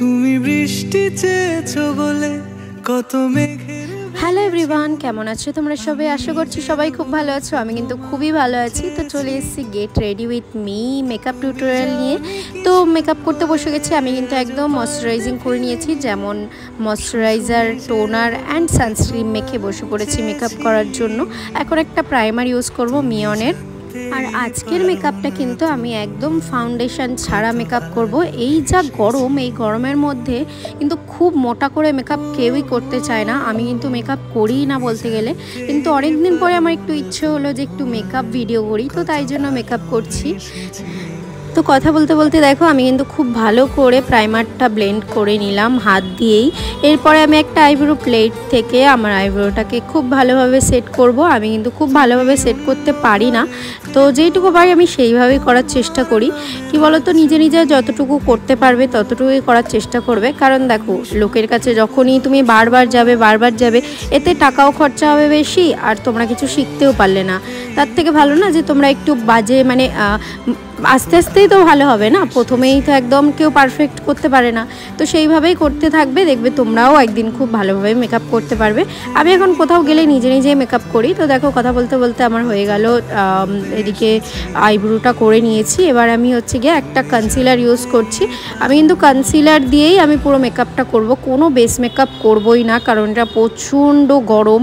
তুমি বৃষ্টি চেয়েছো বলে কত মেঘের। হ্যালো এভরিওয়ান, কেমন আছো তোমরা সবাই? আশা করছি সবাই খুব ভালো আছো। আমি কিন্তু খুবই ভালো আছি। তো চলে এসেছি get ready with me makeup tutorial নিয়ে। তো মেকআপ করতে বসে গেছি। আমি কিন্তু একদম ময়শ্চারাইজিং করে নিয়েছি, যেমন ময়শ্চারাইজার, টোনার অ্যান্ড সানস্ক্রিন মেখে বসে পড়েছি মেকআপ করার জন্য। এখন একটা প্রাইমার ইউজ করব মিয়নের। আর আজকের মেকআপটা কিন্তু আমি একদম ফাউন্ডেশন ছাড়া মেকআপ করব। এই যা গরম, এই গরমের মধ্যে কিন্তু খুব মোটা করে মেকআপ কেউই করতে চায় না। আমি কিন্তু মেকআপ করিই না বলতে গেলে, কিন্তু অনেক দিন পরে আমার একটু ইচ্ছে হলো যে একটু মেকআপ ভিডিও করি, তো তাই জন্য মেকআপ করছি। তো কথা বলতে বলতে দেখো আমি কিন্তু খুব ভালো করে প্রাইমারটা ব্লেন্ড করে নিলাম হাত দিয়েই। এরপরে আমি একটা আইব্রো প্লেট থেকে আমার আইব্রোটাকে খুব ভালোভাবে সেট করব। আমি কিন্তু খুব ভালোভাবে সেট করতে পারি না, তো যেইটুকু পারি আমি সেইভাবেই করার চেষ্টা করি। কি বলো তো, নিজে নিজে যতটুকু করতে পারবে ততটুকুই করার চেষ্টা করবে। কারণ দেখো, লোকের কাছে যখনই তুমি বারবার যাবে এতে টাকাও খরচা হবে বেশি, আর তোমরা কিছু শিখতেও পারলে না। তার থেকে ভালো না যে তোমরা একটু বাজে আস্তে আস্তেই তো ভালো হবে না, প্রথমেই তো একদম কেউ পারফেক্ট করতে পারে না। তো সেইভাবেই করতে থাকবে, দেখবে তোমরাও একদিন খুব ভালোভাবে মেকআপ করতে পারবে। আমি এখন কোথাও গেলে নিজে নিজেই মেকআপ করি। তো দেখো কথা বলতে বলতে আমার হয়ে গেল, এদিকে আইব্রোটা করে নিয়েছি। এবার আমি হচ্ছে গিয়ে একটা কনসিলার ইউজ করছি। আমি কিন্তু কনসিলার দিয়েই আমি পুরো মেকআপটা করব, কোনো বেস মেকআপ করবই না, কারণ এটা প্রচণ্ড গরম।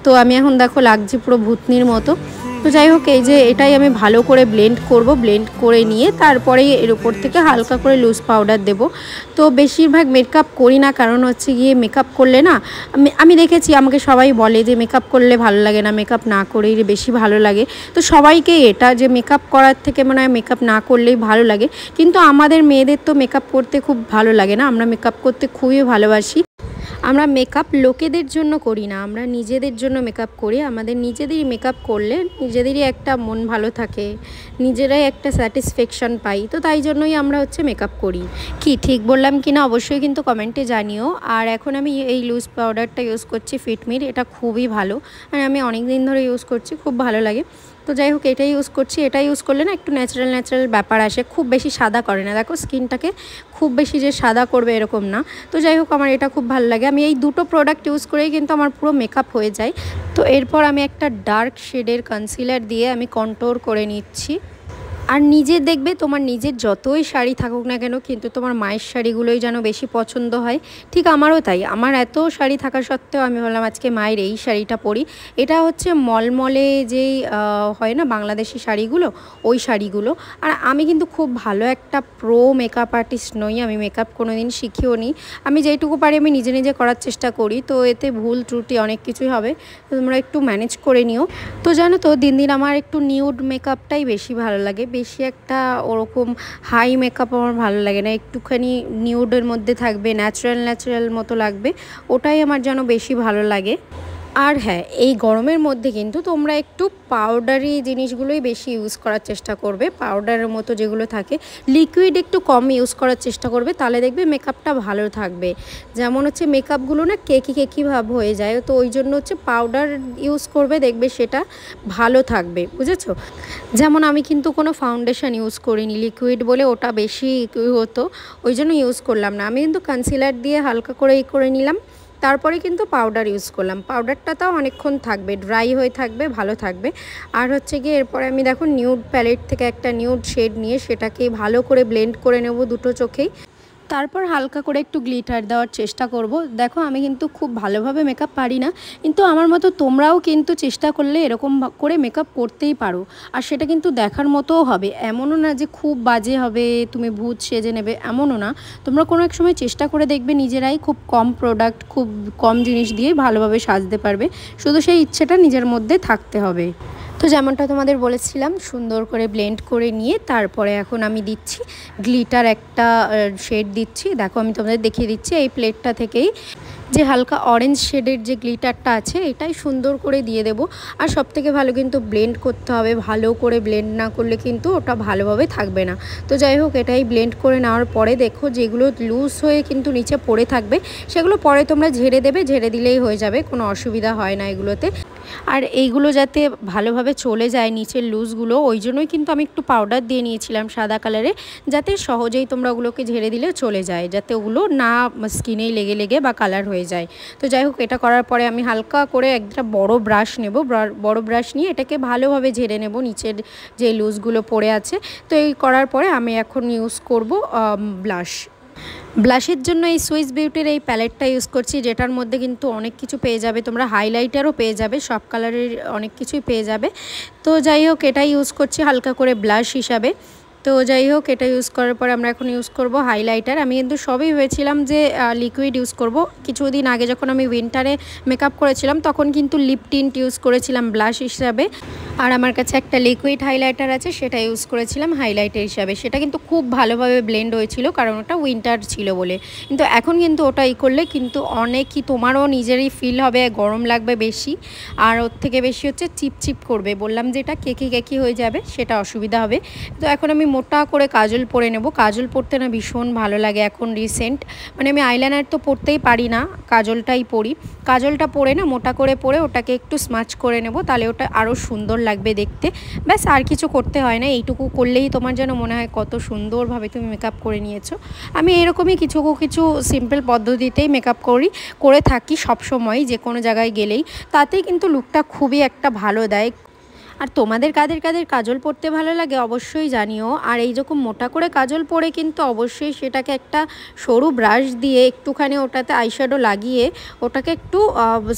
তো আমি এখন দেখো লাগছে পুরো ভূতনির মতো। তো যাই হোক, এই যে এটাই আমি ভালো করে ব্লেন্ড করব। ব্লেন্ড করে নিয়ে তারপরে এর উপর থেকে হালকা করে লুজ পাউডার দেব। তো বেশিরভাগ মেকআপ করি না, কারণ হচ্ছে গিয়ে মেকআপ করলে না, আমি দেখেছি আমাকে সবাই বলে যে মেকআপ করলে ভালো লাগে না, মেকআপ না করেই বেশি ভালো লাগে। তো সবাইকে এটা যে মেকআপ করার থেকে মনে হয় মেকআপ না করলেই ভালো লাগে, কিন্তু আমাদের মেয়েদের তো মেকআপ করতে খুব ভালো লাগে না। আমরা মেকআপ করতে খুবই ভালোবাসি। আমরা মেকআপ লোকেদের জন্য করি না, আমরা নিজেদের জন্য মেকআপ করি। আমাদের নিজেদেরই মেকআপ করলে নিজেদেরই একটা মন ভালো থাকে, নিজেরাই একটা স্যাটিসফ্যাকশন পাই। তো তাই জন্যই আমরা হচ্ছে মেকআপ করি। কি ঠিক বললাম কি না অবশ্যই কিন্তু কমেন্টে জানিও। আর এখন আমি এই লুজ পাউডারটা ইউজ করছি ফিটমির, এটা খুবই ভালো, আর আমি অনেক দিন ধরে ইউজ করছি, খুব ভালো লাগে। তো যাই হোক, এটাই ইউজ করছি। এটা ইউজ করলে না একটু ন্যাচারাল ব্যাপার আসে, খুব বেশি সাদা করে না। দেখো স্কিনটাকে খুব বেশি যে সাদা করবে এরকম না। তো যাই হোক, আমার এটা খুব ভালো লাগে। আমি এই দুটো প্রোডাক্ট ইউজ করেই কিন্তু আমার পুরো মেকআপ হয়ে যায়। তো এরপর আমি একটা ডার্ক শেডের কনসিলার দিয়ে আমি কন্ট্রোল করে নিচ্ছি। আর নিজের দেখবে, তোমার নিজের যতই শাড়ি থাকুক না কেন, কিন্তু তোমার মায়ের শাড়িগুলোই যেন বেশি পছন্দ হয়। ঠিক আমারও তাই। আমার এত শাড়ি থাকা সত্ত্বেও আমি বললাম আজকে মায়ের এই শাড়িটা পরি। এটা হচ্ছে মলমলে যেই হয় না বাংলাদেশি শাড়িগুলো, ওই শাড়িগুলো। আর আমি কিন্তু খুব ভালো একটা প্রো মেকআপ আর্টিস্ট নই, আমি মেকআপ কোনো দিন শিখিও নি। আমি যেইটুকু পারি আমি নিজে নিজে করার চেষ্টা করি। তো এতে ভুল ত্রুটি অনেক কিছুই হবে, তো তোমরা একটু ম্যানেজ করে নিও। তো জানো তো, দিন দিন আমার একটু নিউড মেকআপটাই বেশি ভালো লাগে। বেশি একটা ওরকম হাই মেকআপ আমার ভালো লাগে না, একটুখানি নিউডের মধ্যে থাকবে, ন্যাচারাল মতো লাগবে, ওটাই আমার যেন বেশি ভালো লাগে। আর হ্যাঁ, এই গরমের মধ্যে কিন্তু তোমরা একটু পাউডারি জিনিসগুলোই বেশি ইউজ করার চেষ্টা করবে। পাউডারের মতো যেগুলো থাকে, লিকুইড একটু কম ইউজ করার চেষ্টা করবে, তাহলে দেখবে মেকআপটা ভালো থাকবে। যেমন হচ্ছে মেকআপগুলো না কেকি ভাব হয়ে যায়, তো ওই জন্য হচ্ছে পাউডার ইউজ করবে, দেখবে সেটা ভালো থাকবে, বুঝেছো? যেমন আমি কিন্তু কোনো ফাউন্ডেশন ইউজ করিনি, লিকুইড বলে ওটা বেশি হতো, ওই জন্য ইউজ করলাম না। আমি কিন্তু কনসিলার দিয়ে হালকা করে করে নিলাম, তারপরে কিন্তু পাউডার ইউজ করলাম। পাউডারটা তাও অনেকক্ষণ থাকবে, ড্রাই হয়ে থাকবে, ভালো থাকবে। আর হচ্ছে গিয়ে এরপরে আমি দেখো নিউড প্যালেট থেকে একটা নিউড শেড নিয়ে সেটাকে ভালো করে ব্লেন্ড করে নেব দুটো চোখেই। তারপর হালকা করে একটু গ্লিটার দেওয়ার চেষ্টা করব। দেখো আমি কিন্তু খুব ভালোভাবে মেকআপ পারি না, কিন্তু আমার মতো তোমরাও কিন্তু চেষ্টা করলে এরকম করে মেকআপ করতেই পারো। আর সেটা কিন্তু দেখার মতোও হবে, এমনও না যে খুব বাজে হবে, তুমি ভূত সেজে নেবে, এমনও না। তোমরা কোনো এক সময় চেষ্টা করে দেখবে, নিজেরাই খুব কম প্রোডাক্ট, খুব কম জিনিস দিয়ে ভালোভাবে সাজতে পারবে। শুধু সেই ইচ্ছেটা নিজের মধ্যে থাকতে হবে। তো যেমনটা তোমাদের বলেছিলাম, সুন্দর করে ব্লেন্ড করে নিয়ে তারপরে এখন আমি দিচ্ছি গ্লিটার, একটা শেড দিচ্ছি। দেখো আমি তোমাদের দেখিয়ে দিচ্ছি এই প্লেটটা থেকেই, যে হালকা অরেঞ্জ শেডের যে গ্লিটারটা আছে এটাই সুন্দর করে দিয়ে দেব। আর সবথেকে ভালো কিন্তু ব্লেন্ড করতে হবে, ভালো করে ব্লেন্ড না করলে কিন্তু ওটা ভালোভাবে থাকবে না। তো যাই হোক, এটাই ব্লেন্ড করে নেওয়ার পরে দেখো যেগুলো লুজ হয়ে কিন্তু নিচে পড়ে থাকবে সেগুলো পরে তোমরা ঝেড়ে দেবে, ঝেড়ে দিলেই হয়ে যাবে, কোনো অসুবিধা হয় না এগুলোতে। আর এইগুলো যাতে ভালোভাবে চলে যায় নিচের লুজগুলো, ওই জন্যই কিন্তু আমি একটু পাউডার দিয়ে নিয়েছিলাম সাদা কালারে, যাতে সহজেই তোমরা ওগুলোকে ঝেড়ে দিলে চলে যায়, যাতে ওগুলো না স্কিনেই লেগে লেগে বা কালার হয়ে যায়। তো যাই হোক, এটা করার পরে আমি হালকা করে একটা বড় ব্রাশ নেব, বড় ব্রাশ নিয়ে এটাকে ভালোভাবে ঝেড়ে নেব নিচের যে লুজগুলো পড়ে আছে। তো এই করার পরে আমি এখন ইউজ করব ব্লাশের জন্য এই সুইস বিউটির এই প্যালেটটা ইউজ করছি, যেটার মধ্যে কিন্তু অনেক কিছু পেয়ে যাবে, তোমরা হাইলাইটারও পেয়ে যাবে, সব কালারের অনেক কিছুই পেয়ে যাবে। তো যাই হোক, এটাই ইউজ করছি হালকা করে ব্লাশ হিসাবে। তো যাই হোক, এটা ইউজ করার পর আমরা এখন ইউজ করব হাইলাইটার। আমি কিন্তু সবই ভেবেছিলাম যে লিকুইড ইউজ করব। কিছুদিন আগে যখন আমি উইন্টারে মেকআপ করেছিলাম তখন কিন্তু লিপ টিন্ট ইউজ করেছিলাম ব্লাশ হিসাবে, আর আমার কাছে একটা লিকুইড হাইলাইটার আছে, সেটা ইউজ করেছিলাম হাইলাইটার হিসাবে। সেটা কিন্তু খুব ভালোভাবে ব্লেন্ড হয়েছিল, কারণ ওটা উইন্টার ছিল বলে। কিন্তু এখন কিন্তু ওটা করলে কিন্তু অনেকই তোমারও নিজেরই ফিল হবে, গরম লাগবে বেশি, আর ওর থেকে বেশি হচ্ছে চিপচিপ করবে। বললাম যে এটা কেকি হয়ে যাবে, সেটা অসুবিধা হবে। তো এখন আমি মোটা করে কাজল পরে নেব। কাজল পরতে না ভীষণ ভালো লাগে এখন রিসেন্ট, মানে আমি আইলাইনার তো পরতেই পারি না, কাজলটাই পরি। কাজলটা পরে না মোটা করে পরে ওটাকে একটু স্মাচ করে নেব, তাহলে ওটা আরও সুন্দর লাগবে দেখতে। ব্যাস, আর কিছু করতে হয় না, এইটুকু করলেই তোমার যেন মনে হয় কত সুন্দরভাবে তুমি মেকআপ করে নিয়েছো। আমি এরকমই কিছু সিম্পল পদ্ধতিতেই মেকআপ করে থাকি সবসময়, যে কোনো জায়গায় গেলেই, তাতেই কিন্তু লুকটা খুবই একটা ভালো দেয়। আর তোমাদের কাদের কাদের কাজল পরতে ভালো লাগে অবশ্যই জানিও। আর এই রকম মোটা করে কাজল পরে কিন্তু অবশ্যই সেটাকে একটা সরু ব্রাশ দিয়ে একটুখানি ওটাতে আইশ্যাডো লাগিয়ে ওটাকে একটু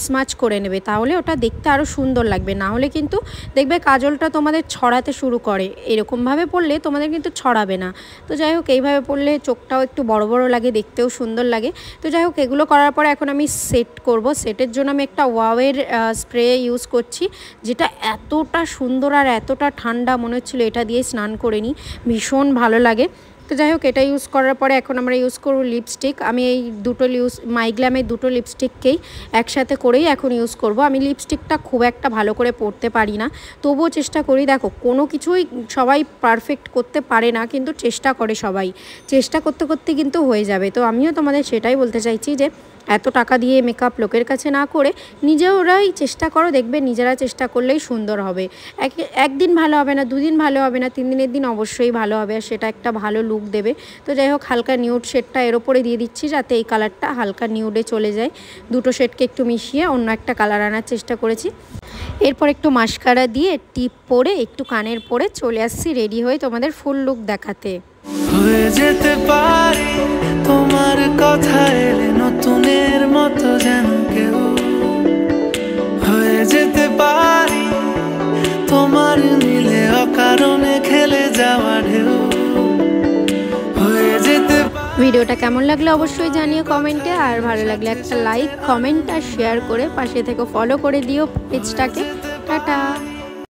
স্মাচ করে নেবে, তাহলে ওটা দেখতে আরও সুন্দর লাগবে। না হলে কিন্তু দেখবে কাজলটা তোমাদের ছড়াতে শুরু করে, এরকমভাবে পরলে তোমাদের কিন্তু ছড়াবে না। তো যাই হোক, এইভাবে পরলে চোখটাও একটু বড় বড় লাগে, দেখতেও সুন্দর লাগে। তো যাই হোক, এগুলো করার পরে এখন আমি সেট করব। সেটের জন্য আমি একটা ওয়াওয়ের স্প্রে ইউজ করছি, যেটা এতটা সুন্দর আর এতটা ঠান্ডা, মনে হচ্ছিল এটা দিয়ে স্নান করে নিই, ভীষণ ভালো লাগে। তো যাই হোক, এটা ইউজ করার পরে এখন আমরা ইউজ করব লিপস্টিক। আমি এই দুটো মাইগ্ল্যামের দুটো লিপস্টিককেই একসাথে করেই এখন ইউজ করব। আমি লিপস্টিকটা খুব একটা ভালো করে পরতে পারি না, তবুও চেষ্টা করি। দেখো, কোনো কিছুই সবাই পারফেক্ট করতে পারে না, কিন্তু চেষ্টা করে সবাই, চেষ্টা করতে করতে কিন্তু হয়ে যাবে। তো আমিও তোমাদের সেটাই বলতে চাইছি যে এত টাকা দিয়ে মেকআপ লোকের কাছে না করে নিজেরাই চেষ্টা করো, দেখবে নিজেরা চেষ্টা করলেই সুন্দর হবে। একদিন ভালো হবে না, দুদিন ভালো হবে না, 3 দিনের দিন অবশ্যই ভালো হবে, আর সেটা একটা ভালো লুক দেবে। তো যাই হোক, হালকা নিউড শেডটা এর ওপরে দিয়ে দিচ্ছি, যাতে এই কালারটা হালকা নিউডে চলে যায়। দুটো শেডকে একটু মিশিয়ে অন্য একটা কালার আনার চেষ্টা করেছি। এরপর একটু মাস্কারা দিয়ে টিপ পরে একটু কানের পরে চলে আসছি রেডি হয়ে তোমাদের ফুল লুক দেখাতে। হয়ে যেতে পারি তোমার কথা এলে নতুনের মতো, যেন কেউ হয়ে যেতে পারি তোমার মিলে অকারণে খেলে যাওয়া ঢেউ, হয়ে যেতে। ভিডিওটা কেমন লাগলো অবশ্যই জানিও কমেন্টে, আর ভালো লাগলে একটা লাইক, কমেন্ট আর শেয়ার করে পাশে থেকে ফলো করে দিও পেজটাকে। টাটা।